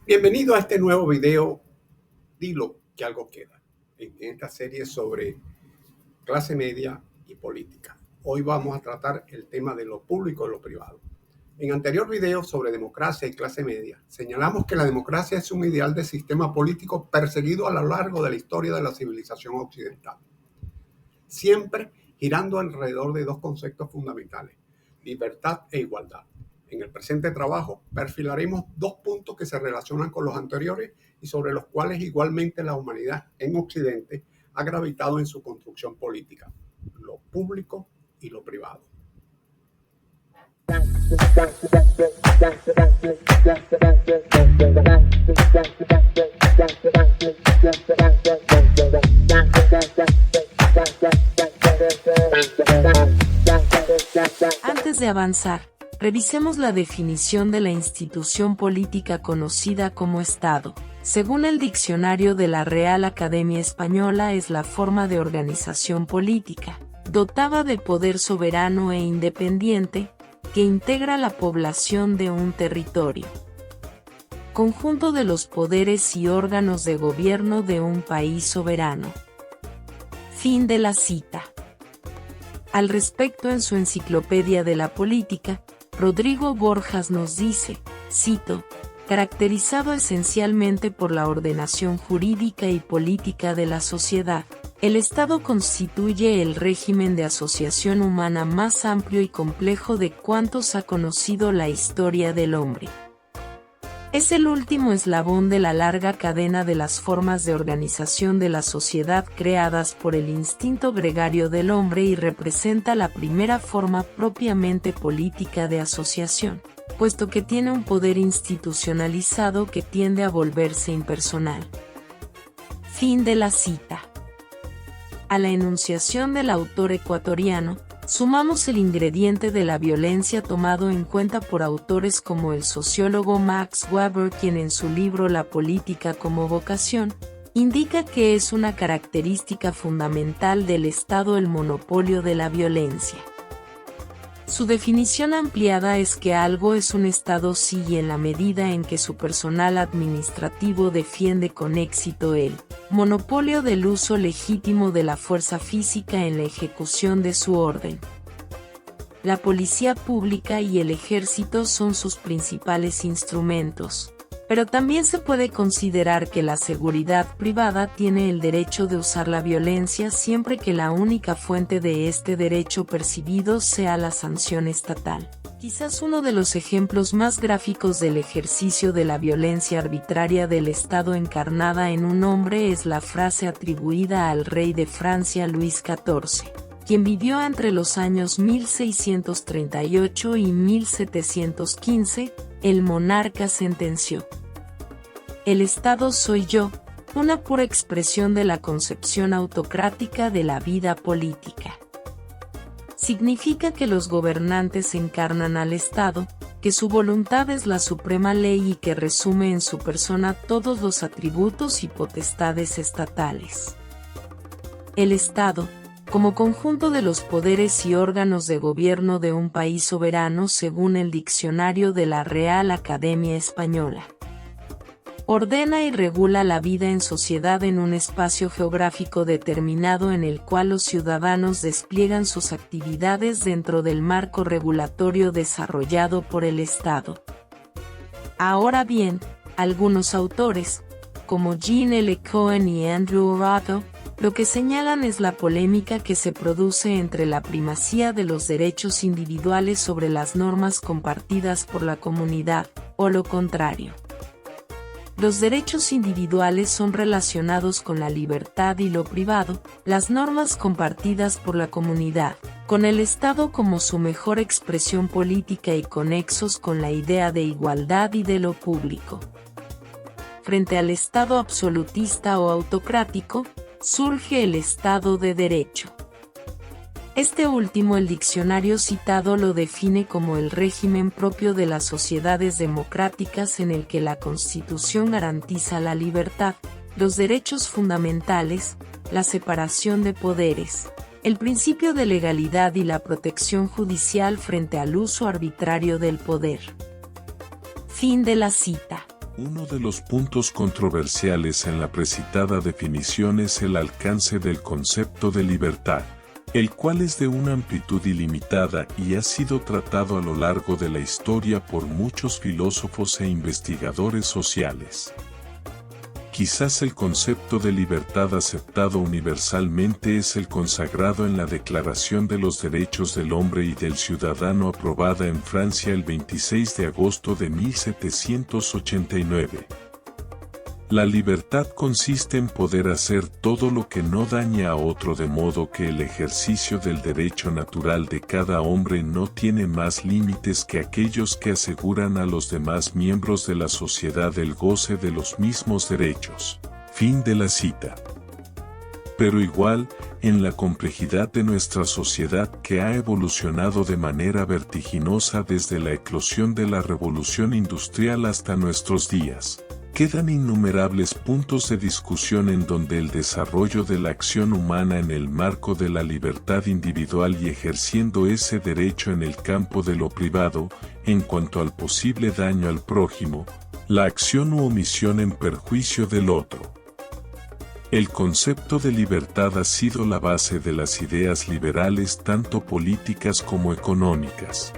Bienvenido a este nuevo video, Dilo que algo queda, en esta serie sobre clase media y política. Hoy vamos a tratar el tema de lo público y lo privado. En anterior video sobre democracia y clase media, señalamos que la democracia es un ideal de sistema político perseguido a lo largo de la historia de la civilización occidental, siempre girando alrededor de dos conceptos fundamentales: libertad e igualdad. En el presente trabajo perfilaremos dos puntos que se relacionan con los anteriores y sobre los cuales igualmente la humanidad en Occidente ha gravitado en su construcción política: lo público y lo privado. Antes de avanzar, revisemos la definición de la institución política conocida como Estado. Según el diccionario de la Real Academia Española, es la forma de organización política, dotada de poder soberano e independiente, que integra la población de un territorio. Conjunto de los poderes y órganos de gobierno de un país soberano. Fin de la cita. Al respecto, en su Enciclopedia de la Política, Rodrigo Borjas nos dice, cito, caracterizado esencialmente por la ordenación jurídica y política de la sociedad, el Estado constituye el régimen de asociación humana más amplio y complejo de cuantos ha conocido la historia del hombre. Es el último eslabón de la larga cadena de las formas de organización de la sociedad creadas por el instinto gregario del hombre y representa la primera forma propiamente política de asociación, puesto que tiene un poder institucionalizado que tiende a volverse impersonal. Fin de la cita. A la enunciación del autor ecuatoriano, sumamos el ingrediente de la violencia tomado en cuenta por autores como el sociólogo Max Weber, quien en su libro La política como vocación, indica que es una característica fundamental del Estado el monopolio de la violencia. Su definición ampliada es que algo es un Estado si y en la medida en que su personal administrativo defiende con éxito el monopolio del uso legítimo de la fuerza física en la ejecución de su orden. La policía pública y el ejército son sus principales instrumentos, pero también se puede considerar que la seguridad privada tiene el derecho de usar la violencia siempre que la única fuente de este derecho percibido sea la sanción estatal. Quizás uno de los ejemplos más gráficos del ejercicio de la violencia arbitraria del Estado encarnada en un hombre es la frase atribuida al rey de Francia Luis XIV, quien vivió entre los años 1638 y 1715, el monarca sentenció: el Estado soy yo, una pura expresión de la concepción autocrática de la vida política. Significa que los gobernantes encarnan al Estado, que su voluntad es la suprema ley y que resume en su persona todos los atributos y potestades estatales. El Estado, como conjunto de los poderes y órganos de gobierno de un país soberano según el diccionario de la Real Academia Española, ordena y regula la vida en sociedad en un espacio geográfico determinado en el cual los ciudadanos despliegan sus actividades dentro del marco regulatorio desarrollado por el Estado. Ahora bien, algunos autores, como Jean L. Cohen y Andrew Orato, lo que señalan es la polémica que se produce entre la primacía de los derechos individuales sobre las normas compartidas por la comunidad, o lo contrario. Los derechos individuales son relacionados con la libertad y lo privado, las normas compartidas por la comunidad, con el Estado como su mejor expresión política y conexos con la idea de igualdad y de lo público. Frente al Estado absolutista o autocrático, surge el Estado de Derecho. Este último, el diccionario citado lo define como el régimen propio de las sociedades democráticas en el que la Constitución garantiza la libertad, los derechos fundamentales, la separación de poderes, el principio de legalidad y la protección judicial frente al uso arbitrario del poder. Fin de la cita. Uno de los puntos controversiales en la precitada definición es el alcance del concepto de libertad, el cual es de una amplitud ilimitada y ha sido tratado a lo largo de la historia por muchos filósofos e investigadores sociales. Quizás el concepto de libertad aceptado universalmente es el consagrado en la Declaración de los Derechos del Hombre y del Ciudadano aprobada en Francia el 26 de agosto de 1789. La libertad consiste en poder hacer todo lo que no daña a otro, de modo que el ejercicio del derecho natural de cada hombre no tiene más límites que aquellos que aseguran a los demás miembros de la sociedad el goce de los mismos derechos. Fin de la cita. Pero igual, en la complejidad de nuestra sociedad que ha evolucionado de manera vertiginosa desde la eclosión de la revolución industrial hasta nuestros días, quedan innumerables puntos de discusión en donde el desarrollo de la acción humana en el marco de la libertad individual y ejerciendo ese derecho en el campo de lo privado, en cuanto al posible daño al prójimo, la acción u omisión en perjuicio del otro. El concepto de libertad ha sido la base de las ideas liberales tanto políticas como económicas.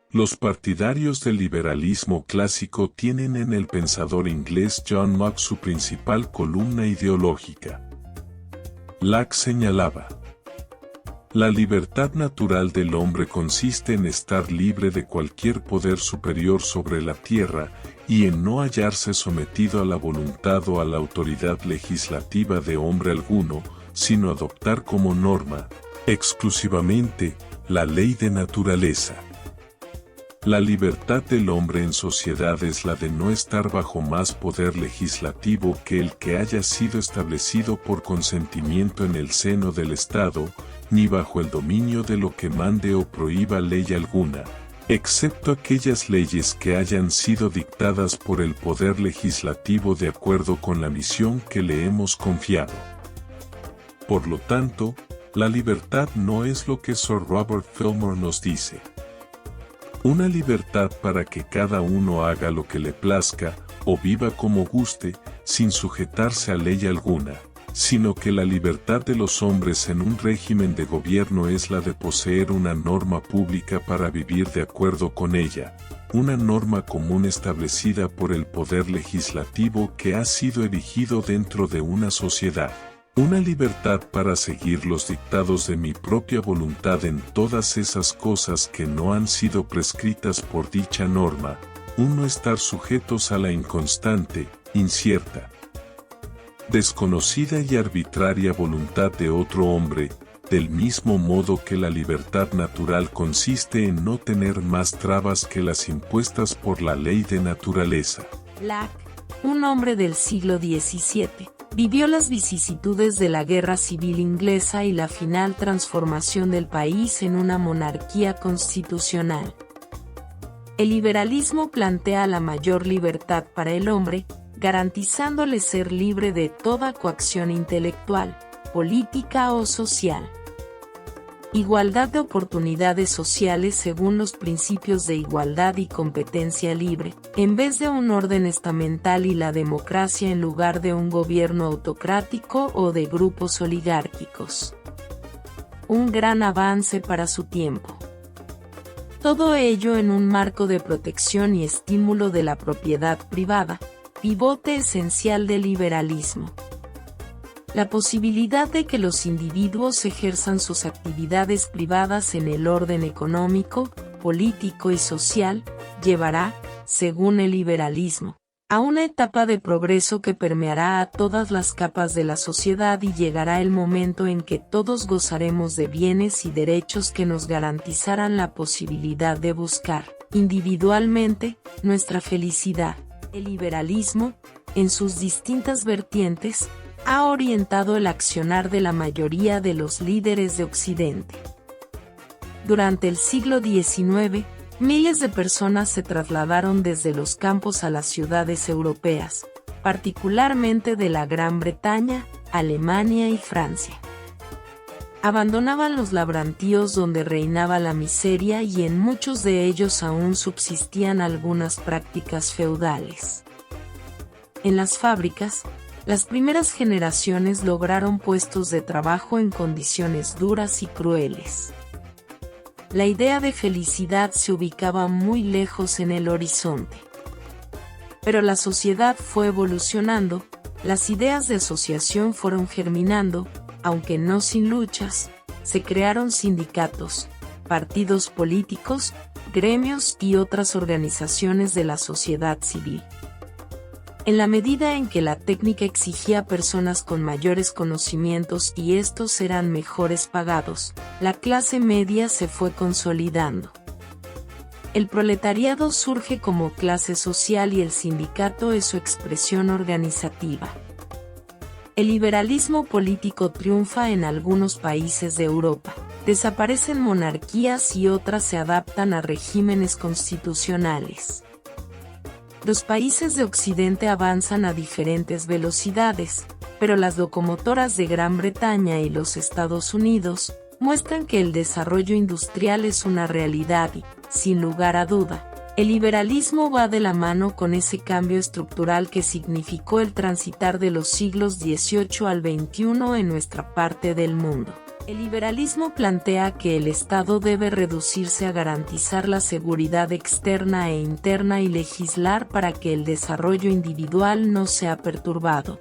Los partidarios del liberalismo clásico tienen en el pensador inglés John Locke su principal columna ideológica. Locke señalaba: la libertad natural del hombre consiste en estar libre de cualquier poder superior sobre la tierra y en no hallarse sometido a la voluntad o a la autoridad legislativa de hombre alguno, sino adoptar como norma, exclusivamente, la ley de naturaleza. La libertad del hombre en sociedad es la de no estar bajo más poder legislativo que el que haya sido establecido por consentimiento en el seno del Estado, ni bajo el dominio de lo que mande o prohíba ley alguna, excepto aquellas leyes que hayan sido dictadas por el poder legislativo de acuerdo con la misión que le hemos confiado. Por lo tanto, la libertad no es lo que Sir Robert Fillmore nos dice: una libertad para que cada uno haga lo que le plazca, o viva como guste, sin sujetarse a ley alguna, sino que la libertad de los hombres en un régimen de gobierno es la de poseer una norma pública para vivir de acuerdo con ella, una norma común establecida por el poder legislativo que ha sido erigido dentro de una sociedad. Una libertad para seguir los dictados de mi propia voluntad en todas esas cosas que no han sido prescritas por dicha norma, un no estar sujetos a la inconstante, incierta, desconocida y arbitraria voluntad de otro hombre, del mismo modo que la libertad natural consiste en no tener más trabas que las impuestas por la ley de naturaleza. Locke, un hombre del siglo XVII, vivió las vicisitudes de la Guerra Civil Inglesa y la final transformación del país en una monarquía constitucional. El liberalismo plantea la mayor libertad para el hombre, garantizándole ser libre de toda coacción intelectual, política o social. Igualdad de oportunidades sociales según los principios de igualdad y competencia libre, en vez de un orden estamental, y la democracia en lugar de un gobierno autocrático o de grupos oligárquicos. Un gran avance para su tiempo. Todo ello en un marco de protección y estímulo de la propiedad privada, pivote esencial del liberalismo. La posibilidad de que los individuos ejerzan sus actividades privadas en el orden económico, político y social, llevará, según el liberalismo, a una etapa de progreso que permeará a todas las capas de la sociedad y llegará el momento en que todos gozaremos de bienes y derechos que nos garantizarán la posibilidad de buscar, individualmente, nuestra felicidad. El liberalismo, en sus distintas vertientes, ha orientado el accionar de la mayoría de los líderes de Occidente. Durante el siglo XIX, miles de personas se trasladaron desde los campos a las ciudades europeas, particularmente de la Gran Bretaña, Alemania y Francia. Abandonaban los labrantíos donde reinaba la miseria y en muchos de ellos aún subsistían algunas prácticas feudales. En las fábricas, las primeras generaciones lograron puestos de trabajo en condiciones duras y crueles. La idea de felicidad se ubicaba muy lejos en el horizonte. Pero la sociedad fue evolucionando, las ideas de asociación fueron germinando, aunque no sin luchas, se crearon sindicatos, partidos políticos, gremios y otras organizaciones de la sociedad civil. En la medida en que la técnica exigía personas con mayores conocimientos y estos eran mejores pagados, la clase media se fue consolidando. El proletariado surge como clase social y el sindicato es su expresión organizativa. El liberalismo político triunfa en algunos países de Europa. Desaparecen monarquías y otras se adaptan a regímenes constitucionales. Los países de Occidente avanzan a diferentes velocidades, pero las locomotoras de Gran Bretaña y los Estados Unidos muestran que el desarrollo industrial es una realidad y, sin lugar a duda, el liberalismo va de la mano con ese cambio estructural que significó el transitar de los siglos XVIII al XXI en nuestra parte del mundo. El liberalismo plantea que el Estado debe reducirse a garantizar la seguridad externa e interna y legislar para que el desarrollo individual no sea perturbado.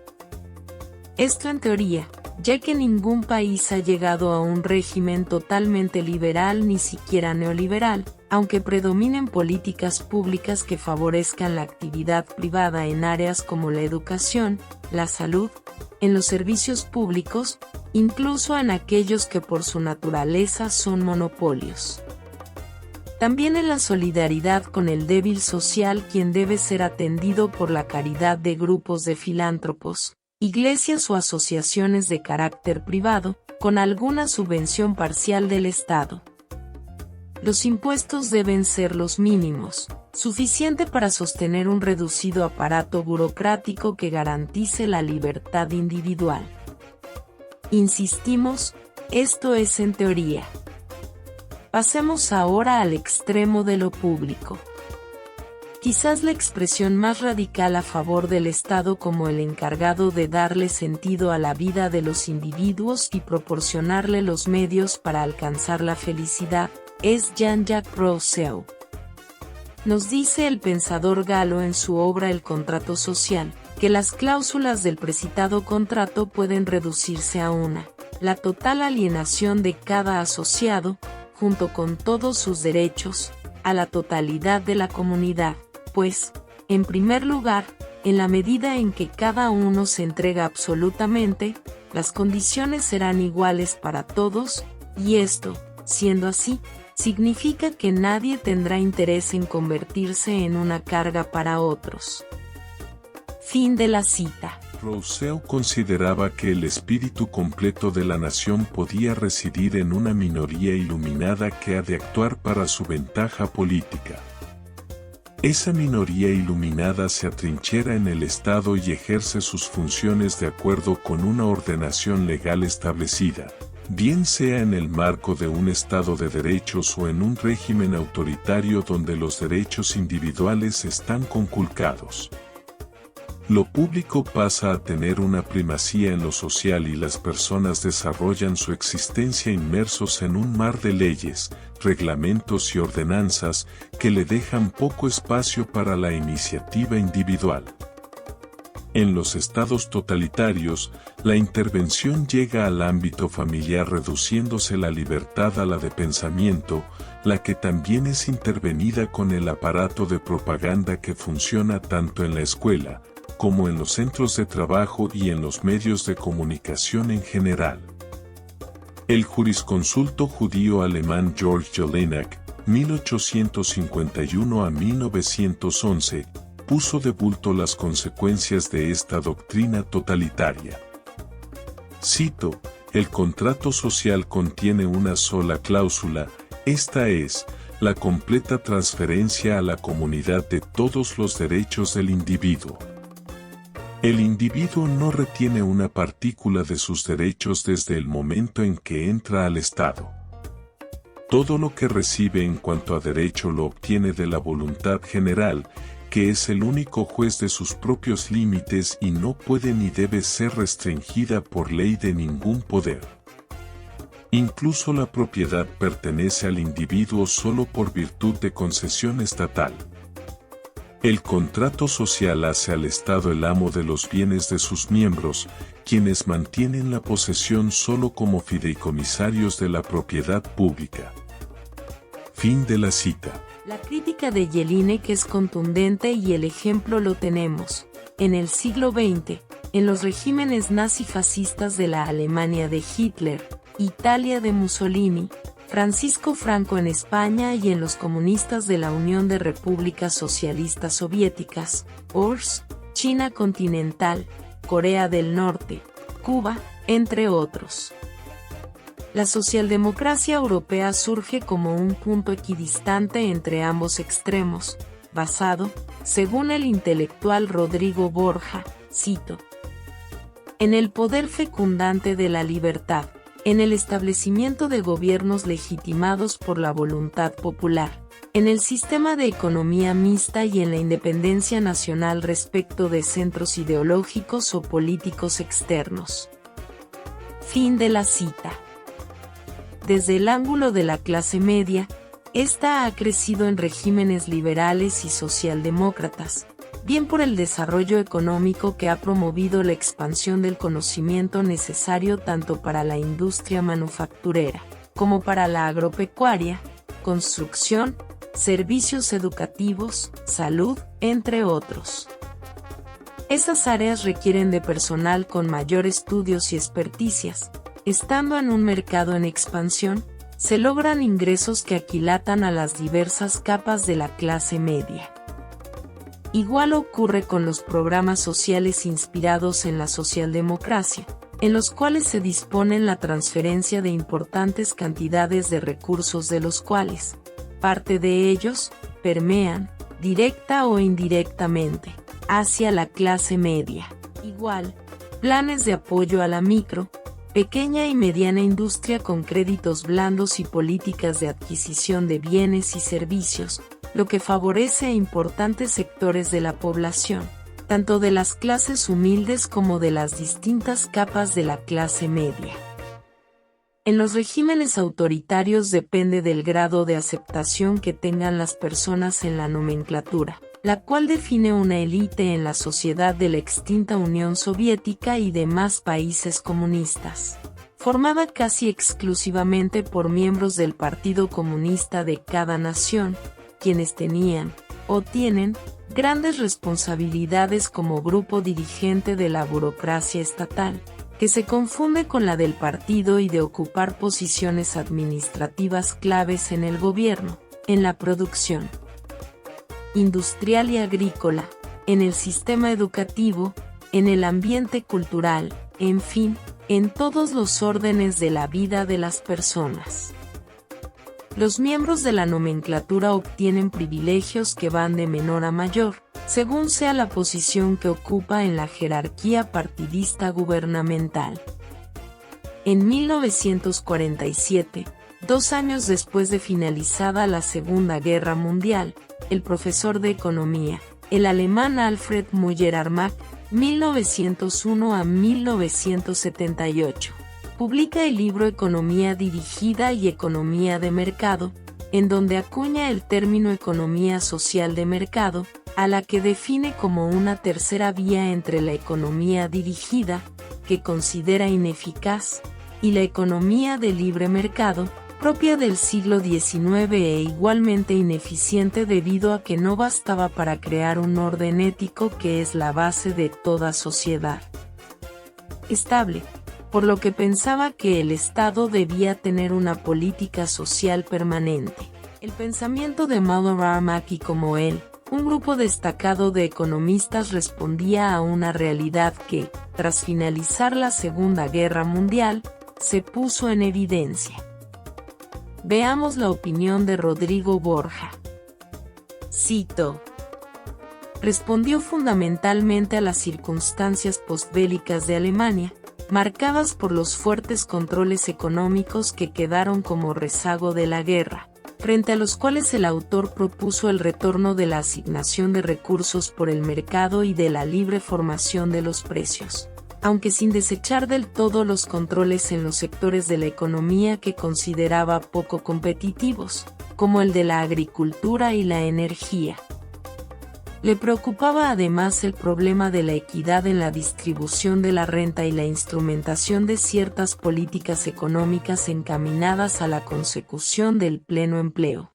Esto en teoría, ya que ningún país ha llegado a un régimen totalmente liberal ni siquiera neoliberal, aunque predominen políticas públicas que favorezcan la actividad privada en áreas como la educación, la salud, en los servicios públicos, incluso en aquellos que por su naturaleza son monopolios. También en la solidaridad con el débil social, quien debe ser atendido por la caridad de grupos de filántropos, iglesias o asociaciones de carácter privado, con alguna subvención parcial del Estado. Los impuestos deben ser los mínimos, suficiente para sostener un reducido aparato burocrático que garantice la libertad individual. Insistimos, esto es en teoría. Pasemos ahora al extremo de lo público. Quizás la expresión más radical a favor del Estado como el encargado de darle sentido a la vida de los individuos y proporcionarle los medios para alcanzar la felicidad, es Jean-Jacques Rousseau. Nos dice el pensador galo en su obra El contrato social, que las cláusulas del precitado contrato pueden reducirse a una, la total alienación de cada asociado, junto con todos sus derechos, a la totalidad de la comunidad, pues, en primer lugar, en la medida en que cada uno se entrega absolutamente, las condiciones serán iguales para todos, y esto, siendo así, significa que nadie tendrá interés en convertirse en una carga para otros. Fin de la cita. Rousseau consideraba que el espíritu completo de la nación podía residir en una minoría iluminada que ha de actuar para su ventaja política. Esa minoría iluminada se atrinchera en el Estado y ejerce sus funciones de acuerdo con una ordenación legal establecida, bien sea en el marco de un Estado de derechos o en un régimen autoritario donde los derechos individuales están conculcados. Lo público pasa a tener una primacía en lo social y las personas desarrollan su existencia inmersos en un mar de leyes, reglamentos y ordenanzas que le dejan poco espacio para la iniciativa individual. En los estados totalitarios, la intervención llega al ámbito familiar reduciéndose la libertad a la de pensamiento, la que también es intervenida con el aparato de propaganda que funciona tanto en la escuela, como en los centros de trabajo y en los medios de comunicación en general. El jurisconsulto judío alemán Georg Jelinek, 1851 a 1911, puso de bulto las consecuencias de esta doctrina totalitaria. Cito, el contrato social contiene una sola cláusula, esta es, la completa transferencia a la comunidad de todos los derechos del individuo. El individuo no retiene una partícula de sus derechos desde el momento en que entra al Estado. Todo lo que recibe en cuanto a derecho lo obtiene de la voluntad general, que es el único juez de sus propios límites y no puede ni debe ser restringida por ley de ningún poder. Incluso la propiedad pertenece al individuo solo por virtud de concesión estatal. El contrato social hace al Estado el amo de los bienes de sus miembros, quienes mantienen la posesión solo como fideicomisarios de la propiedad pública. Fin de la cita. La crítica de Jelinek es contundente y el ejemplo lo tenemos, en el siglo XX, en los regímenes nazifascistas de la Alemania de Hitler, Italia de Mussolini, Francisco Franco en España y en los comunistas de la Unión de Repúblicas Socialistas Soviéticas, URSS, China continental, Corea del Norte, Cuba, entre otros. La socialdemocracia europea surge como un punto equidistante entre ambos extremos, basado, según el intelectual Rodrigo Borja, cito, en el poder fecundante de la libertad, en el establecimiento de gobiernos legitimados por la voluntad popular, en el sistema de economía mixta y en la independencia nacional respecto de centros ideológicos o políticos externos. Fin de la cita. Desde el ángulo de la clase media, esta ha crecido en regímenes liberales y socialdemócratas, bien por el desarrollo económico que ha promovido la expansión del conocimiento necesario tanto para la industria manufacturera, como para la agropecuaria, construcción, servicios educativos, salud, entre otros. Esas áreas requieren de personal con mayor estudios y experticias. Estando en un mercado en expansión, se logran ingresos que aquilatan a las diversas capas de la clase media. Igual ocurre con los programas sociales inspirados en la socialdemocracia, en los cuales se disponen la transferencia de importantes cantidades de recursos de los cuales, parte de ellos, permean, directa o indirectamente, hacia la clase media. Igual, planes de apoyo a la micro, pequeña y mediana industria con créditos blandos y políticas de adquisición de bienes y servicios, lo que favorece a importantes sectores de la población, tanto de las clases humildes como de las distintas capas de la clase media. En los regímenes autoritarios depende del grado de aceptación que tengan las personas en la nomenclatura, la cual define una élite en la sociedad de la extinta Unión Soviética y demás países comunistas, formada casi exclusivamente por miembros del Partido Comunista de cada nación, quienes tenían, o tienen, grandes responsabilidades como grupo dirigente de la burocracia estatal, que se confunde con la del partido y de ocupar posiciones administrativas claves en el gobierno, en la producción industrial y agrícola, en el sistema educativo, en el ambiente cultural, en fin, en todos los órdenes de la vida de las personas. Los miembros de la nomenclatura obtienen privilegios que van de menor a mayor, según sea la posición que ocupa en la jerarquía partidista gubernamental. En 1947, 2 años después de finalizada la Segunda Guerra Mundial, el profesor de economía, el alemán Alfred Müller-Armack, 1901 a 1978, publica el libro Economía dirigida y Economía de mercado, en donde acuña el término economía social de mercado, a la que define como una tercera vía entre la economía dirigida, que considera ineficaz, y la economía de libre mercado, propia del siglo XIX e igualmente ineficiente debido a que no bastaba para crear un orden ético que es la base de toda sociedad estable, por lo que pensaba que el Estado debía tener una política social permanente. El pensamiento de Müller-Armack y como él, un grupo destacado de economistas respondía a una realidad que, tras finalizar la Segunda Guerra Mundial, se puso en evidencia. Veamos la opinión de Rodrigo Borja. Cito: respondió fundamentalmente a las circunstancias postbélicas de Alemania, marcadas por los fuertes controles económicos que quedaron como rezago de la guerra, frente a los cuales el autor propuso el retorno de la asignación de recursos por el mercado y de la libre formación de los precios, aunque sin desechar del todo los controles en los sectores de la economía que consideraba poco competitivos, como el de la agricultura y la energía. Le preocupaba además el problema de la equidad en la distribución de la renta y la instrumentación de ciertas políticas económicas encaminadas a la consecución del pleno empleo.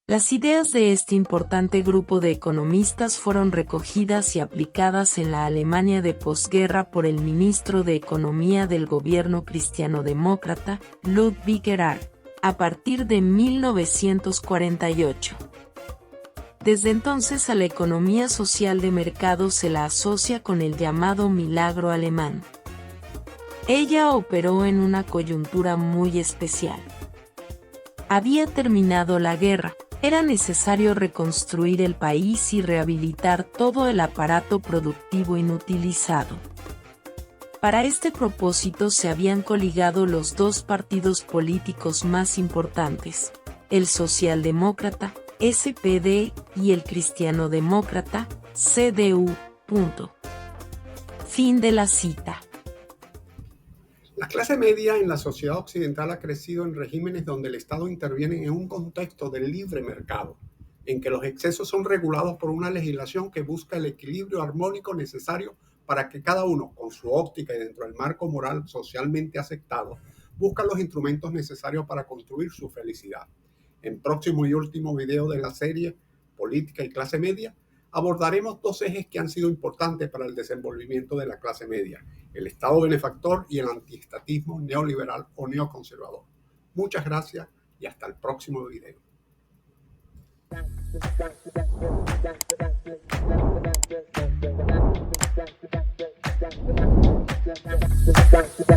Las ideas de este importante grupo de economistas fueron recogidas y aplicadas en la Alemania de posguerra por el ministro de Economía del gobierno cristiano-demócrata, Ludwig Erhard, a partir de 1948. Desde entonces a la economía social de mercado se la asocia con el llamado milagro alemán. Ella operó en una coyuntura muy especial. Había terminado la guerra, era necesario reconstruir el país y rehabilitar todo el aparato productivo inutilizado. Para este propósito se habían coligado los dos partidos políticos más importantes, el socialdemócrata, SPD, y el cristiano-demócrata, CDU. Fin de la cita. La clase media en la sociedad occidental ha crecido en regímenes donde el Estado interviene en un contexto de libre mercado, en que los excesos son regulados por una legislación que busca el equilibrio armónico necesario para que cada uno, con su óptica y dentro del marco moral socialmente aceptado, busca los instrumentos necesarios para construir su felicidad. En próximo y último video de la serie Política y Clase Media, abordaremos dos ejes que han sido importantes para el desenvolvimiento de la clase media: el Estado benefactor y el antiestatismo neoliberal o neoconservador. Muchas gracias y hasta el próximo video. Thank you.